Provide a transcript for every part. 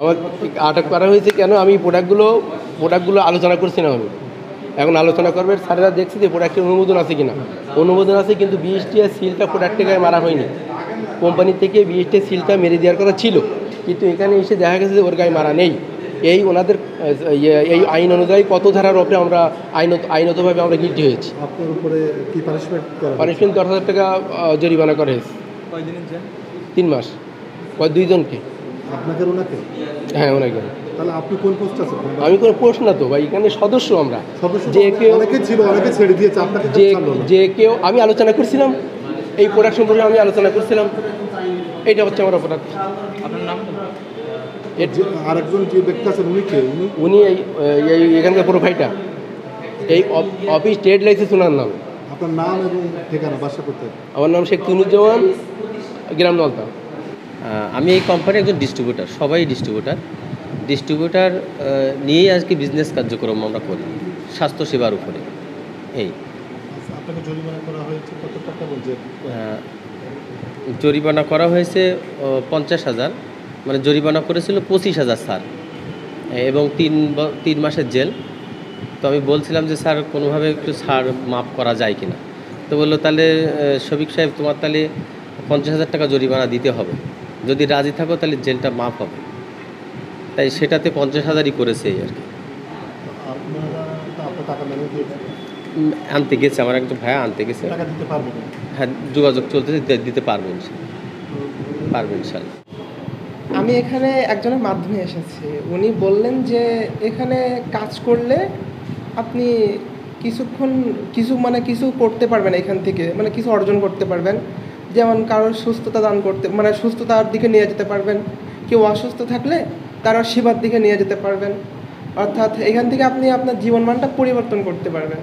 আমার আটক করা হয়েছে কেন? আমি প্রোডাক্টগুলো আলোচনা করছিলাম আমি। এখন আলোচনা করবে স্যারেরা দেখছি যে প্রোডাক্টের অনুমোদন আছে কিনা। অনুমোদন আছে কিন্তু বিএসটি এর সিলটা প্রোডাক্টের গায়ে মারা হয়নি। কোম্পানি থেকে বিএসটি সিলটা মেরে দেওয়ার কথা ছিল, কিন্তু এখানে এসে দেখা গেছে যে ওর গায়ে মারা নেই। এই ওনাদের এই আইন অনুযায়ী কত ধারার ওপরে আমরা আইনতভাবে আমরা গিল্টি হয়েছি। আপনার উপরে কি পানিশমেন্ট 10,000 টাকা জরিমানা করা হয়েছে। কয়দিনের জেল? 3 মাস। দুইজনকে। আপনাকে ওনাকে? হ্যাঁ, ওনাকে। তাহলে আপনি কোন পোস্ট আছেন? আমি কোনো পোস্ট না তো ভাই, এখানে সদস্য আমরা। যে কেউ অনেকে ছিল, অনেকে ছেড়ে দিয়েছে, আপনাকে যে কেউ আমি আলোচনা করছিলাম এই প্রোডাক্ট সম্পর্কে, আমি আলোচনা করছিলাম। এইটা হচ্ছে আমার অপরাধ। আপনার নাম? আরেকজন যে ব্যক্তি আছেন উনি কে? উনি এই এখানকার প্রোফাইটার। এই অফিস ট্রেড লাইসেন্স ওনার নাম। আপনার নাম এবং ঠিকানা, বাসা কোথায়? আমার নাম শেখ তুনুজ্জামান, গ্রাম নলতা। আমি এই কোম্পানির একজন ডিস্ট্রিবিউটার, সবাই ডিস্ট্রিবিউটার নিয়েই আজকে বিজনেস কার্যক্রম আমরা করি স্বাস্থ্যসেবার উপরে। এই আপনাকে জরিমানা করা হয়েছে কত টাকা বলছেন? জরিমানা করা হয়েছে 50,000, মানে জরিমানা করেছিল 25,000 স্যার, এবং 3 মাসের জেল। তো আমি বলছিলাম যে স্যার কোনোভাবে একটু ছাড় মাফ করা যায় কিনা। তো বললো তাহলে শফিক সাহেব তোমার তাহলে 50,000 টাকা জরিমানা দিতে হবে, যদি রাজি থাকো তাহলে জেলটা মাফ হবে। তাই সেটাতে 50,000ই করেছে এই আর কি। আনতে গেছে, আমার একজন ভাইয়া আনতে গেছে। হ্যাঁ, যোগাযোগ চলতেছে, দিতে পারবেন ইনশাল্লাহ। আমি এখানে একজনের মাধ্যমে এসেছি। উনি বললেন যে এখানে কাজ করলে আপনি কিছু করতে পারবেন, এখান থেকে মানে কিছু অর্জন করতে পারবেন। যেমন কারোর সুস্থতা দান করতে, মানে সুস্থতার দিকে নিয়ে যেতে পারবেন। কেউ অসুস্থ থাকলে তারা সেবার দিকে নিয়ে যেতে পারবেন। অর্থাৎ এখান থেকে আপনি আপনার জীবনমানটা পরিবর্তন করতে পারবেন।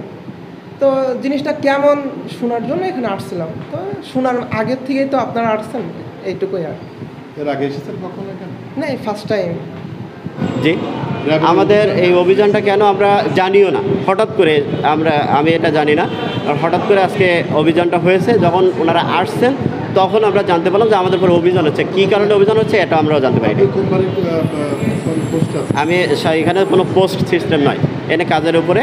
তো জিনিসটা কেমন শোনার জন্য এখানে আসছিলাম। তো শোনার আগের থেকেই তো আপনারা আসছেন, এইটুকুই আর। এর আগে এসেছেন কখনো এখানে? না, এই ফার্স্ট টাইম। জি, আমাদের এই অভিযানটা কেন আমরা জানিও না, হঠাৎ করে আমি এটা জানি না, হঠাৎ করে আজকে অভিযানটা হয়েছে। যখন ওনারা আসছেন তখন আমরা জানতে পারলাম যে আমাদের উপর অভিযান হচ্ছে। কী কারণে অভিযান হচ্ছে এটা আমরাও জানতে পারি। আমি এখানে কোনো পোস্ট সিস্টেম নয়, এখানে কাজের উপরে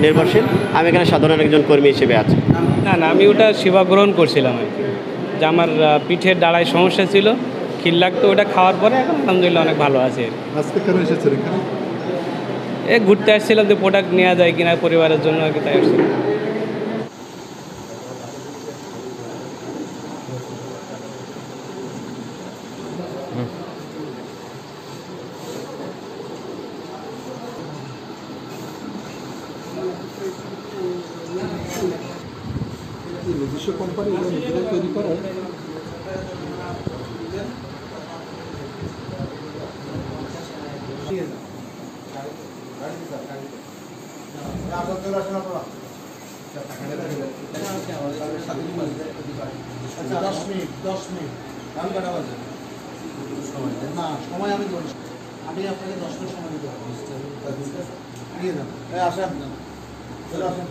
নির্ভরশীল। আমি এখানে সাধারণ একজন কর্মী হিসেবে আছি। না, আমি ওটা সেবা গ্রহণ করছিলাম আর কি। যে আমার পিঠের ডাড়ায় সমস্যা ছিল, খিল লাগতো, ওটা খাওয়ার পরে এখন আলহামদুলিল্লাহ অনেক ভালো আছে। আজকে কেন এসেছেন এখানে? ঘুরতে আসছিলাম যে প্রোডাক্ট নেওয়া যায় কিনা পরিবারের জন্য আর কি, তাই আসছিলাম। নিজস্ব কোম্পানি নিজেরাই তৈরি করে? সময় আমি আপনাকে 10 মিনিট সময় দিতে পারবো। নিয়ে যান, আসেন, চলে আসেন।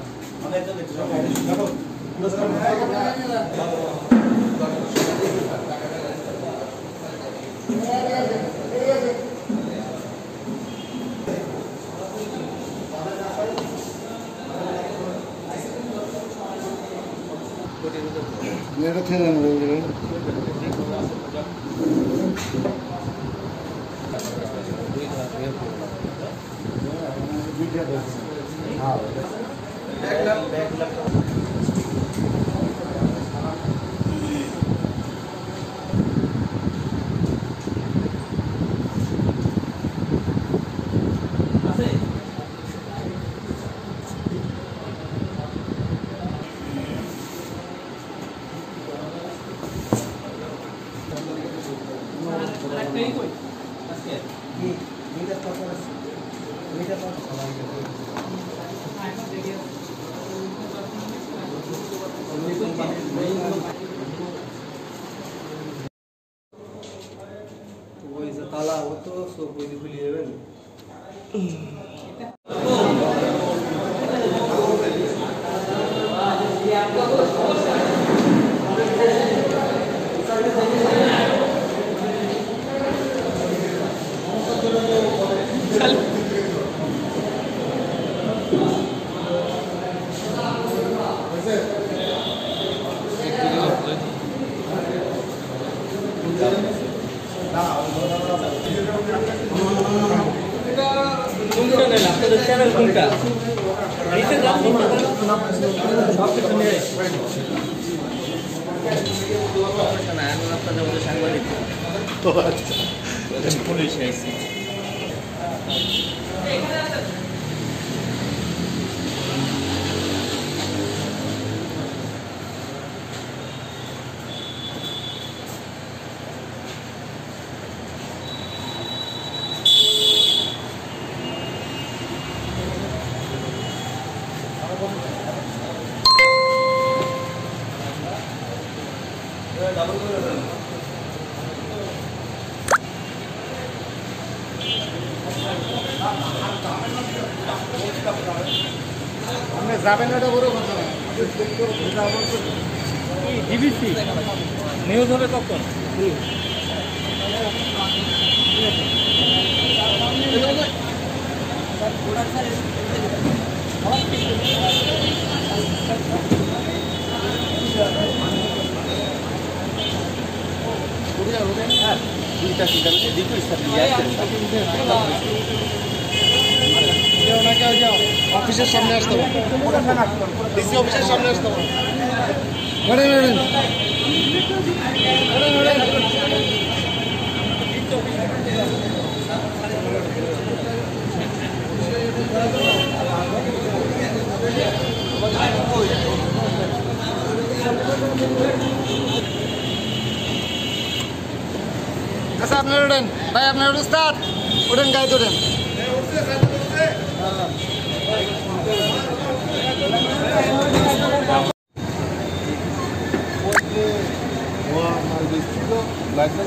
এটা ঠেলে তালা ও তো সব খুলে যাবেন। যাবেন এটা বড় কথা ডিবিসি নিউজ হবে কখন? অফিসের সামনে আসতে হবে ডিসি অফিসের সামনে আসতে হবে আচ্ছা আপনার ওঠেন ভাই, আপনার উস্তাদ ওঠেন, গায়ে ওঠেন। মাল বেশি তো লাগবে।